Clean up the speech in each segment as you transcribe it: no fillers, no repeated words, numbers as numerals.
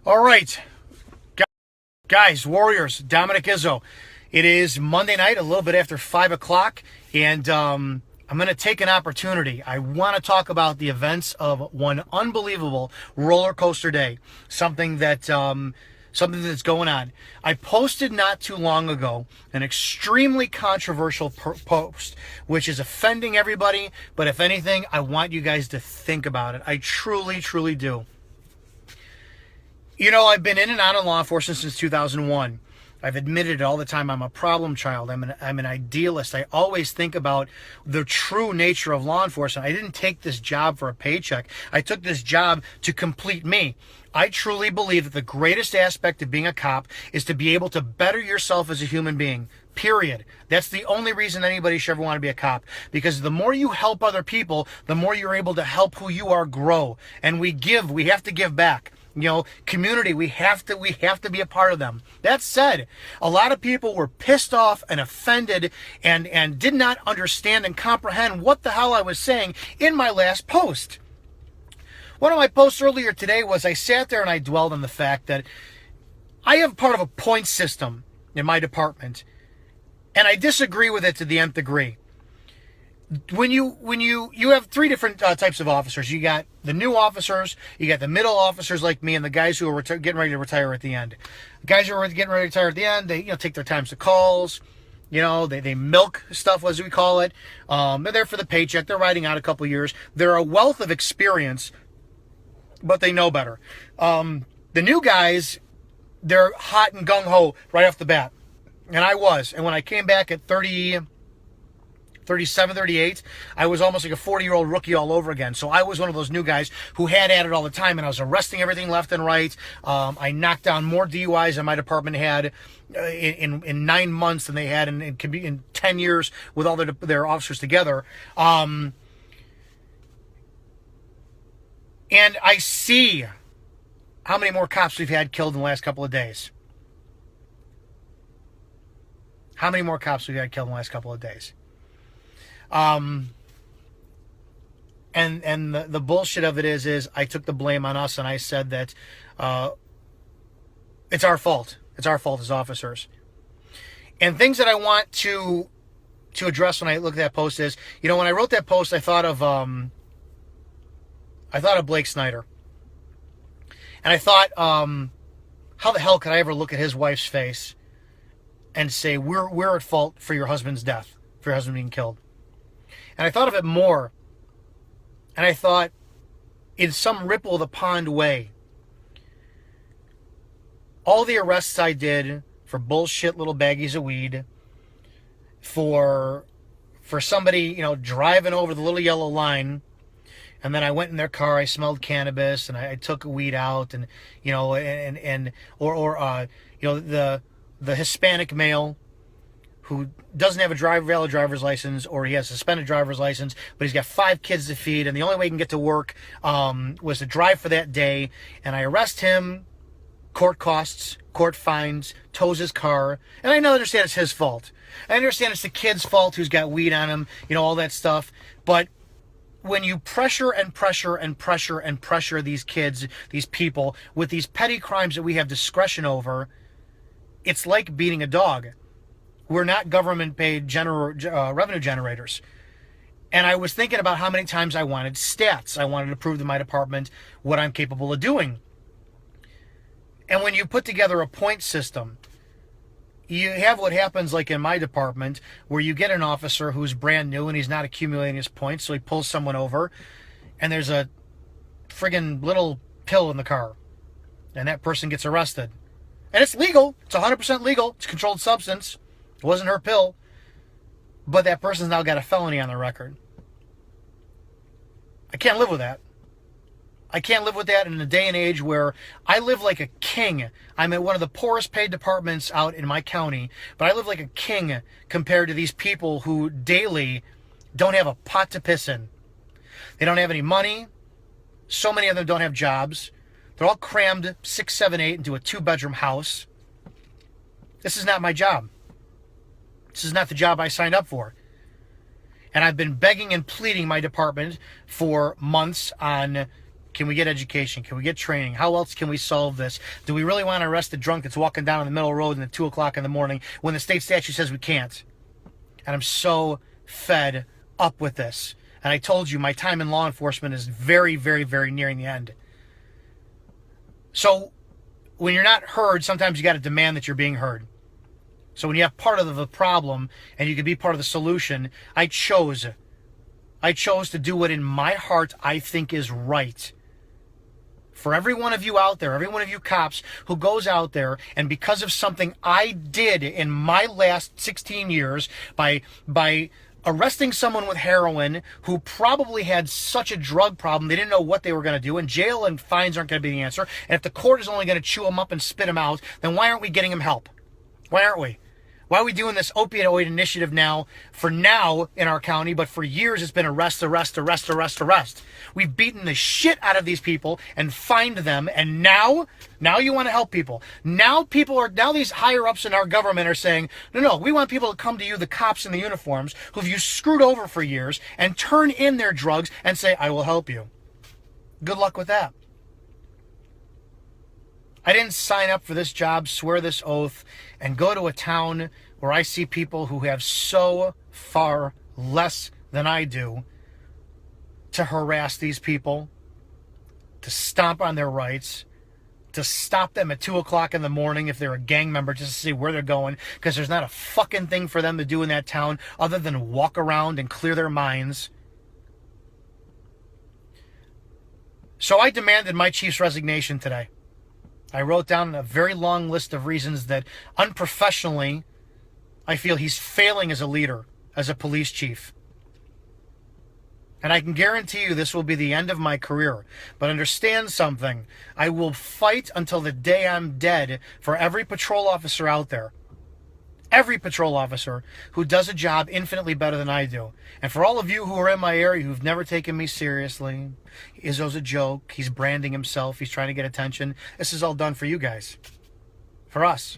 All right, guys, Warriors, Dominic Izzo. It is Monday night, a little bit after 5 o'clock, and I'm going to take an opportunity. I want to talk about the events of one unbelievable roller coaster day, something that's going on. I posted not too long ago an extremely controversial post, which is offending everybody, but if anything, I want you guys to think about it. I truly, truly do. You know, I've been in and out of law enforcement since 2001. I've admitted it all the time. I'm a problem child. I'm an idealist. I always think about the true nature of law enforcement. I didn't take this job for a paycheck. I took this job to complete me. I truly believe that the greatest aspect of being a cop is to be able to better yourself as a human being. Period. That's the only reason anybody should ever want to be a cop. Because the more you help other people, the more you're able to help who you are grow. And we have to give back. You know, community, we have to be a part of them. That said, a lot of people were pissed off and offended and did not understand and comprehend what the hell I was saying in my last post. One of my posts earlier today was I sat there and I dwelled on the fact that I have part of a point system in my department, and I disagree with it to the nth degree. When you have three different types of officers. You got the new officers, you got the middle officers like me, and the guys who are getting ready to retire at the end. The guys who are getting ready to retire at the end, they take their times to calls. They milk stuff, as we call it. They're there for the paycheck. They're riding out a couple years. They're a wealth of experience, but they know better. The new guys, they're hot and gung-ho right off the bat. And I was. And when I came back at 37, 38, I was almost like a 40-year-old rookie all over again. So I was one of those new guys who had at it all the time, and I was arresting everything left and right. I knocked down more DUIs than my department had in 9 months than they had in 10 years with all their officers together. And I see how many more cops we've had killed in the last couple of days. How many more cops we've had killed in the last couple of days. And the bullshit of it is I took the blame on us, and I said that it's our fault. It's our fault as officers. And things that I want to address when I look at that post is, when I wrote that post, I thought of Blake Snyder. And I thought, how the hell could I ever look at his wife's face and say, we're at fault for your husband's death, for your husband being killed? And I thought of it more. And I thought, in some ripple of the pond way, all the arrests I did for bullshit little baggies of weed, for somebody, driving over the little yellow line, and then I went in their car, I smelled cannabis, and I took a weed out, and the Hispanic male who doesn't have a valid driver's license, or he has a suspended driver's license, but he's got 5 kids to feed, and the only way he can get to work was to drive for that day. And I arrest him, court costs, court fines, tows his car, and I understand it's his fault. I understand it's the kid's fault who's got weed on him, all that stuff. But when you pressure and pressure and pressure and pressure these kids, these people, with these petty crimes that we have discretion over, it's like beating a dog. We're not government-paid revenue generators. And I was thinking about how many times I wanted stats. I wanted to prove to my department what I'm capable of doing. And when you put together a point system, you have what happens like in my department, where you get an officer who's brand new and he's not accumulating his points, so he pulls someone over, and there's a friggin' little pill in the car, and that person gets arrested. And it's legal. It's 100% legal. It's a controlled substance. It wasn't her pill. But that person's now got a felony on their record. I can't live with that. I can't live with that in a day and age where I live like a king. I'm at one of the poorest paid departments out in my county, but I live like a king compared to these people who daily don't have a pot to piss in. They don't have any money. So many of them don't have jobs. They're all crammed 6, 7, 8 into a 2-bedroom house. This is not my job. This is not the job I signed up for. And I've been begging and pleading my department for months on Can we get education? Can we get training? How else can we solve this? Do we really want to arrest a drunk that's walking down in the middle of the road at 2 o'clock in the morning when the state statute says we can't? And I'm so fed up with this. And I told you, my time in law enforcement is very, very, very nearing the end. So when you're not heard, sometimes you got to demand that you're being heard. So when you have part of the problem and you can be part of the solution, I chose to do what in my heart I think is right. For every one of you out there, every one of you cops who goes out there and because of something I did in my last 16 years by arresting someone with heroin who probably had such a drug problem they didn't know what they were going to do, and jail and fines aren't going to be the answer, and if the court is only going to chew them up and spit them out, then why aren't we getting them help? Why aren't we? Why are we doing this opioid initiative now in our county, but for years it's been arrest, arrest, arrest, arrest, arrest. We've beaten the shit out of these people and fined them, and now you want to help people. Now these higher ups in our government are saying, no, we want people to come to you, the cops in the uniforms, who you screwed over for years, and turn in their drugs and say, I will help you. Good luck with that. I didn't sign up for this job, swear this oath, and go to a town where I see people who have so far less than I do to harass these people, to stomp on their rights, to stop them at 2 o'clock in the morning if they're a gang member just to see where they're going, because there's not a fucking thing for them to do in that town other than walk around and clear their minds. So I demanded my chief's resignation today. I wrote down a very long list of reasons that unprofessionally I feel he's failing as a leader, as a police chief. And I can guarantee you this will be the end of my career. But understand something. I will fight until the day I'm dead for every patrol officer out there. Every patrol officer who does a job infinitely better than I do. And for all of you who are in my area who've never taken me seriously, Izzo's a joke, he's branding himself, he's trying to get attention. This is all done for you guys. For us.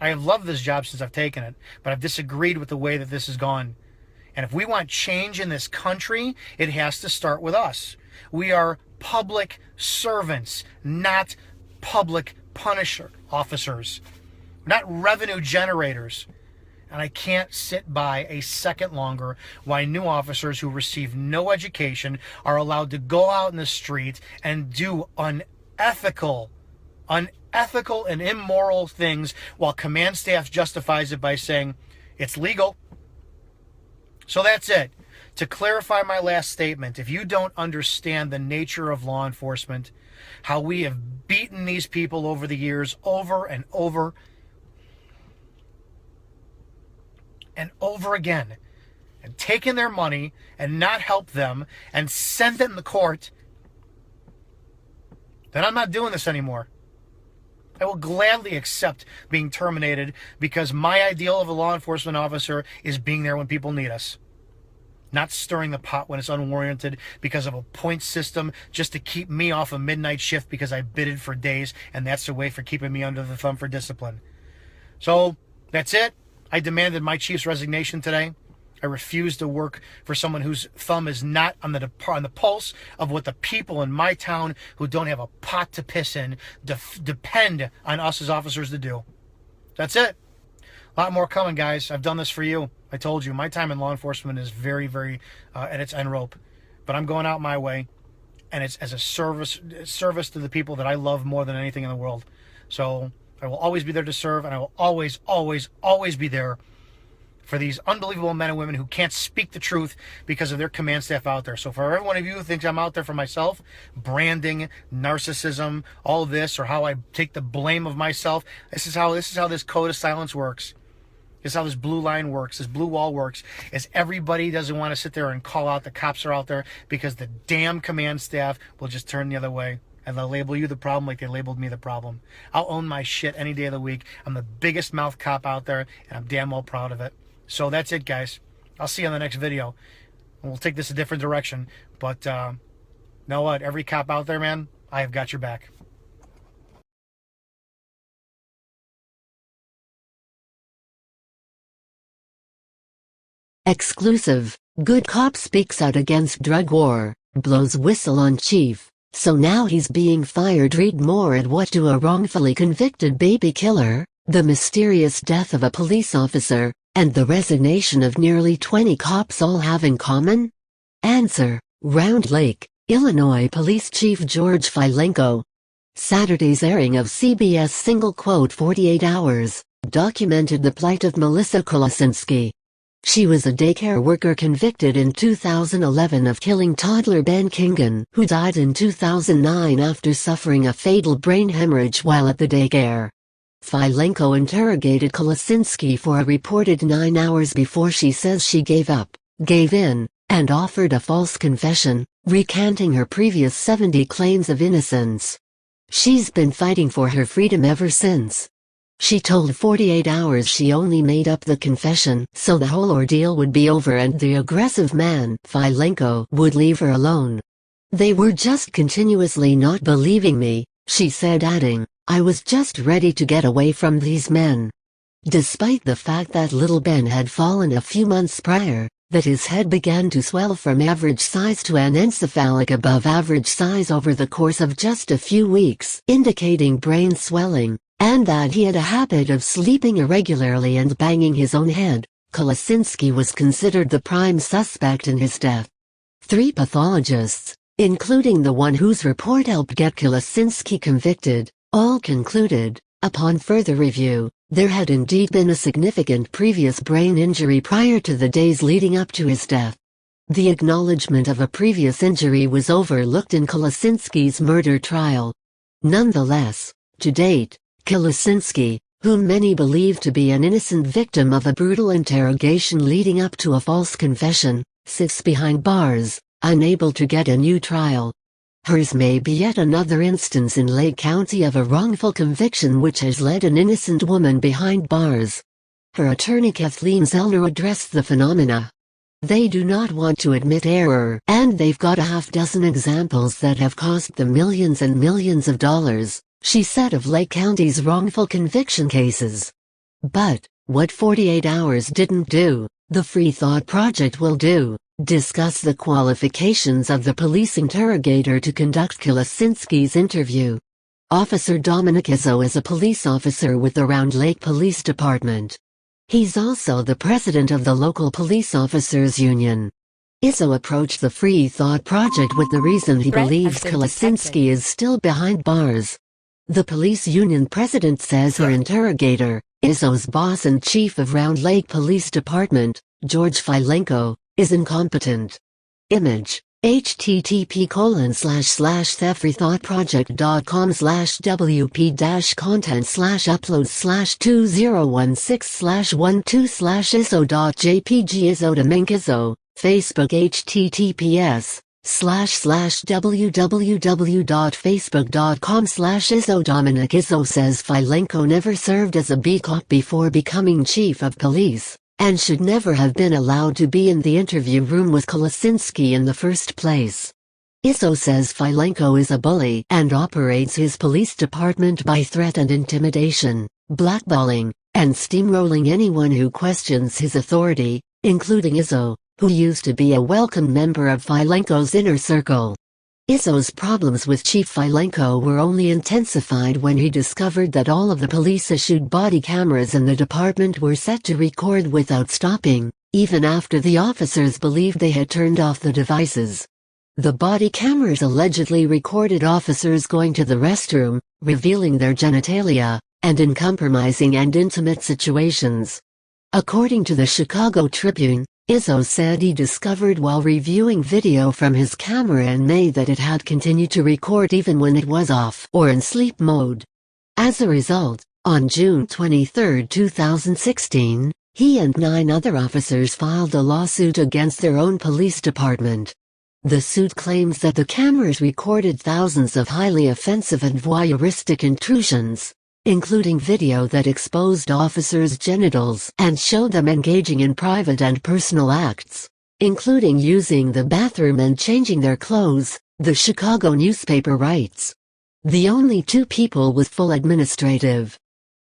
I have loved this job since I've taken it, but I've disagreed with the way that this has gone. And if we want change in this country, it has to start with us. We are public servants, not public punisher officers. We're not revenue generators. And I can't sit by a second longer while new officers who receive no education are allowed to go out in the street and do unethical and immoral things while command staff justifies it by saying it's legal. So that's it. To clarify my last statement, if you don't understand the nature of law enforcement, how we have beaten these people over the years over and over and over again, and taken their money and not helped them and sent them to court, then I'm not doing this anymore. I will gladly accept being terminated because my ideal of a law enforcement officer is being there when people need us. Not stirring the pot when it's unwarranted because of a point system just to keep me off a midnight shift because I bidded for days, and that's the way for keeping me under the thumb for discipline. So that's it. I demanded my chief's resignation today. I refuse to work for someone whose thumb is not on the pulse of what the people in my town who don't have a pot to piss in depend on us as officers to do. That's it. A lot more coming, guys. I've done this for you. I told you, my time in law enforcement is very, very at its end rope. But I'm going out my way, and it's as a service to the people that I love more than anything in the world. So I will always be there to serve, and I will always, always, always be there for these unbelievable men and women who can't speak the truth because of their command staff out there. So for every one of you who thinks I'm out there for myself, branding, narcissism, all this, or how I take the blame of myself, this is how this code of silence works. This is how this blue line works, this blue wall works, is everybody doesn't want to sit there and call out the cops are out there because the damn command staff will just turn the other way. And they'll label you the problem like they labeled me the problem. I'll own my shit any day of the week. I'm the biggest mouth cop out there, and I'm damn well proud of it. So that's it, guys. I'll see you on the next video. We'll take this a different direction. But you know what? Every cop out there, man, I have got your back. Exclusive. Good Cop speaks out against drug war. Blows whistle on chief, so now he's being fired. Read more at What Do a Wrongfully Convicted Baby Killer, the Mysterious Death of a Police Officer, and the Resignation of Nearly 20 Cops All Have in Common? Answer: Round Lake, Illinois Police Chief George Filenko. Saturday's airing of CBS single quote 48 Hours documented the plight of Melissa Kolasinski. She was a daycare worker convicted in 2011 of killing toddler Ben Kingan, who died in 2009 after suffering a fatal brain hemorrhage while at the daycare. Filenko interrogated Kolasinski for a reported 9 hours before she says she gave in, and offered a false confession, recanting her previous 70 claims of innocence. She's been fighting for her freedom ever since. She told 48 Hours she only made up the confession so the whole ordeal would be over and the aggressive man, Filenko, would leave her alone. "They were just continuously not believing me," she said, adding, "I was just ready to get away from these men." Despite the fact that little Ben had fallen a few months prior, that his head began to swell from average size to anencephalic above average size over the course of just a few weeks, indicating brain swelling, and that he had a habit of sleeping irregularly and banging his own head, Kolasinski was considered the prime suspect in his death. 3 pathologists, including the one whose report helped get Kolasinski convicted, all concluded, upon further review, there had indeed been a significant previous brain injury prior to the days leading up to his death. The acknowledgement of a previous injury was overlooked in Kolasinski's murder trial. Nonetheless, to date, Kolasinski, whom many believe to be an innocent victim of a brutal interrogation leading up to a false confession, sits behind bars, unable to get a new trial. Hers may be yet another instance in Lake County of a wrongful conviction which has led an innocent woman behind bars. Her attorney Kathleen Zellner addressed the phenomena. "They do not want to admit error, and they've got a half-dozen examples that have cost them millions and millions of dollars," she said of Lake County's wrongful conviction cases. But, what 48 Hours didn't do, the Free Thought Project will do: discuss the qualifications of the police interrogator to conduct Kolasinski's interview. Officer Dominic Izzo is a police officer with the Round Lake Police Department. He's also the president of the local police officers union. Izzo approached the Free Thought Project with the reason he believes Kolasinski is still behind bars. The police union president says her interrogator, Izzo's boss and chief of Round Lake Police Department, George Filenko, is incompetent. Image: http://thefreethoughtproject.com/wp-content/uploads/2016/12/izzo.jpg Izzo to Mink Izzo, Facebook https://www.facebook.com/Izzo. Dominic Izzo says Filenko never served as a B cop before becoming chief of police, and should never have been allowed to be in the interview room with Kolasinski in the first place. Izzo says Filenko is a bully and operates his police department by threat and intimidation, blackballing, and steamrolling anyone who questions his authority, including Izzo, who used to be a welcome member of Filenko's inner circle. Izzo's problems with Chief Filenko were only intensified when he discovered that all of the police-issued body cameras in the department were set to record without stopping, even after the officers believed they had turned off the devices. The body cameras allegedly recorded officers going to the restroom, revealing their genitalia, and in compromising and intimate situations. According to the Chicago Tribune, Izzo said he discovered while reviewing video from his camera in May that it had continued to record even when it was off or in sleep mode. As a result, on June 23, 2016, he and 9 other officers filed a lawsuit against their own police department. The suit claims that the cameras recorded thousands of highly offensive and voyeuristic intrusions, including video that exposed officers' genitals and showed them engaging in private and personal acts, including using the bathroom and changing their clothes, the Chicago newspaper writes. The only 2 people with full administrative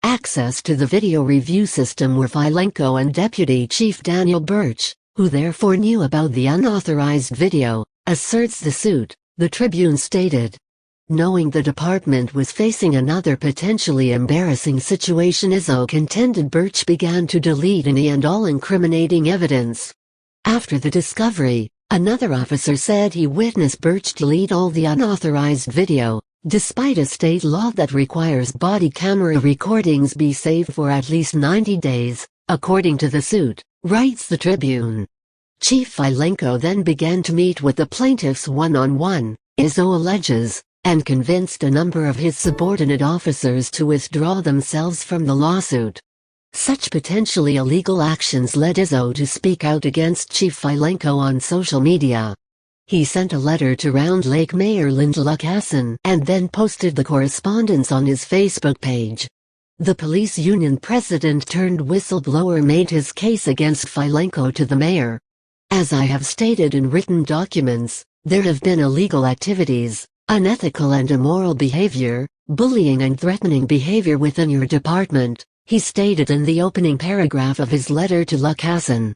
access to the video review system were Filenko and Deputy Chief Daniel Birch, who therefore knew about the unauthorized video, asserts the suit, the Tribune stated. Knowing the department was facing another potentially embarrassing situation, Izzo contended Birch began to delete any and all incriminating evidence. After the discovery, another officer said he witnessed Birch delete all the unauthorized video, despite a state law that requires body camera recordings be saved for at least 90 days, according to the suit, writes the Tribune. Chief Filenko then began to meet with the plaintiffs one-on-one, Izzo alleges, and convinced a number of his subordinate officers to withdraw themselves from the lawsuit. Such potentially illegal actions led Izzo to speak out against Chief Filenko on social media. He sent a letter to Round Lake Mayor Linda Lukasson and then posted the correspondence on his Facebook page. The police union president turned whistleblower made his case against Filenko to the mayor. As I have stated in written documents, there have been illegal activities, unethical and immoral behavior, bullying and threatening behavior within your department, he stated in the opening paragraph of his letter to Lukasson.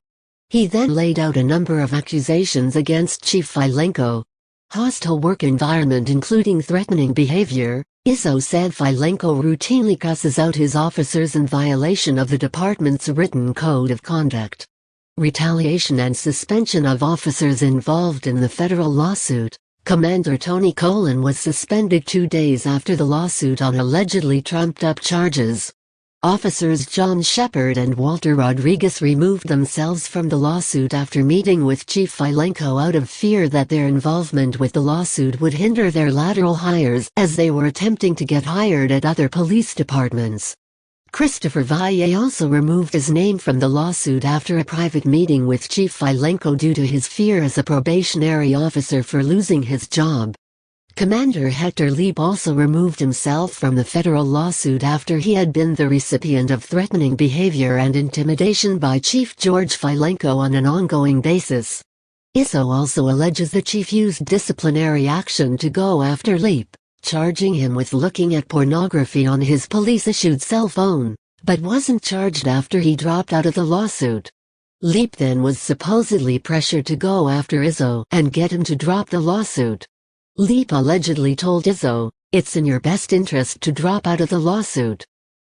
He then laid out a number of accusations against Chief Filenko. Hostile work environment including threatening behavior, Izzo said Filenko routinely cusses out his officers in violation of the department's written code of conduct. Retaliation and suspension of officers involved in the federal lawsuit. Commander Tony Colon was suspended 2 days after the lawsuit on allegedly trumped-up charges. Officers John Shepard and Walter Rodriguez removed themselves from the lawsuit after meeting with Chief Filenko out of fear that their involvement with the lawsuit would hinder their lateral hires as they were attempting to get hired at other police departments. Christopher Valle also removed his name from the lawsuit after a private meeting with Chief Filenko due to his fear as a probationary officer for losing his job. Commander Hector Leap also removed himself from the federal lawsuit after he had been the recipient of threatening behavior and intimidation by Chief George Filenko on an ongoing basis. Izzo also alleges the chief used disciplinary action to go after Leap, charging him with looking at pornography on his police-issued cell phone, but wasn't charged after he dropped out of the lawsuit. Leap then was supposedly pressured to go after Izzo and get him to drop the lawsuit. Leap allegedly told Izzo, "It's in your best interest to drop out of the lawsuit.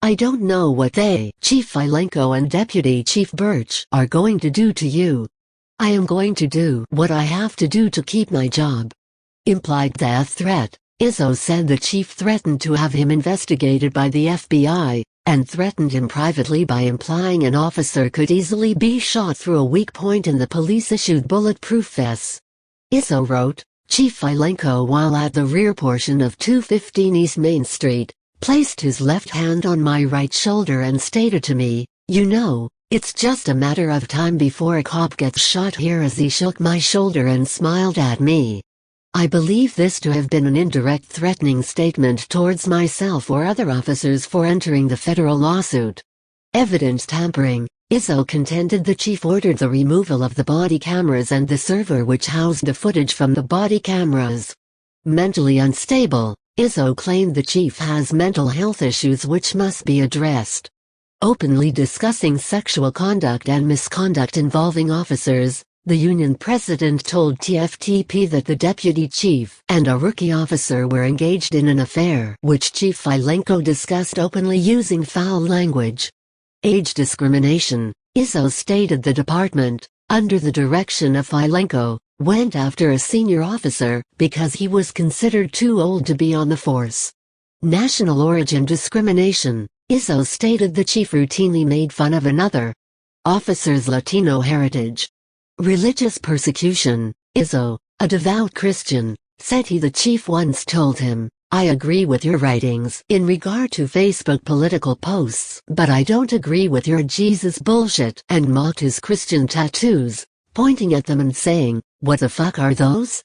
I don't know what they, Chief Filenko and Deputy Chief Birch, are going to do to you. I am going to do what I have to do to keep my job." Implied death threat. Izzo said the chief threatened to have him investigated by the FBI, and threatened him privately by implying an officer could easily be shot through a weak point in the police-issued bulletproof vests. Izzo wrote, Chief Filenko, while at the rear portion of 215 East Main Street, placed his left hand on my right shoulder and stated to me, "You know, it's just a matter of time before a cop gets shot here," as he shook my shoulder and smiled at me. I believe this to have been an indirect threatening statement towards myself or other officers for entering the federal lawsuit. Evidence tampering. Izzo contended the chief ordered the removal of the body cameras and the server which housed the footage from the body cameras. Mentally unstable. Izzo claimed the chief has mental health issues which must be addressed. Openly discussing sexual conduct and misconduct involving officers. The union president told TFTP that the deputy chief and a rookie officer were engaged in an affair which Chief Filenko discussed openly using foul language. Age discrimination. Izzo stated the department, under the direction of Filenko, went after a senior officer because he was considered too old to be on the force. National origin discrimination. Izzo stated the chief routinely made fun of another officer's Latino heritage. Religious persecution. Izzo, a devout Christian, said the chief once told him, "I agree with your writings in regard to Facebook political posts, but I don't agree with your Jesus bullshit," and mocked his Christian tattoos, pointing at them and saying, "What the fuck are those?"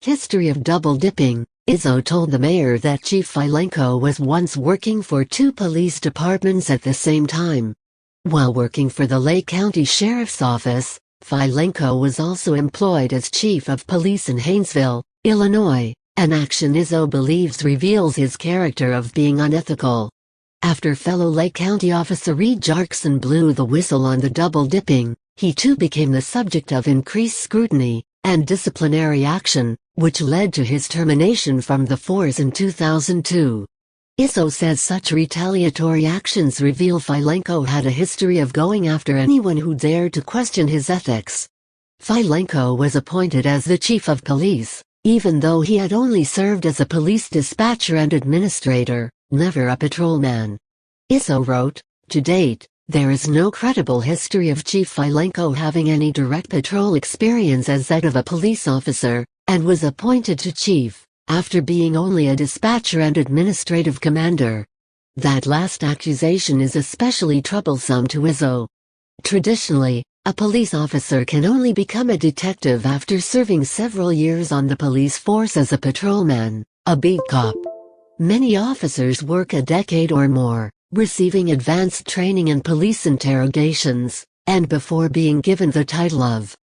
History of double dipping. Izzo told the mayor that Chief Filenko was once working for 2 police departments at the same time. While working for the Lake County Sheriff's Office, Filenko was also employed as chief of police in Haynesville, Illinois, an action Izzo believes reveals his character of being unethical. After fellow Lake County officer Reed Jarkson blew the whistle on the double dipping, he too became the subject of increased scrutiny. and disciplinary action, which led to his termination from the force in 2002. Izzo says such retaliatory actions reveal Filenko had a history of going after anyone who dared to question his ethics. Filenko was appointed as the chief of police, even though he had only served as a police dispatcher and administrator, never a patrolman. Izzo wrote, "To date, there is no credible history of Chief Filenko having any direct patrol experience as that of a police officer, and was appointed to chief after being only a dispatcher and administrative commander." That last accusation is especially troublesome to Izzo. Traditionally, a police officer can only become a detective after serving several years on the police force as a patrolman, a beat cop. Many officers work a decade or more, receiving advanced training in police interrogations, and before being given the title of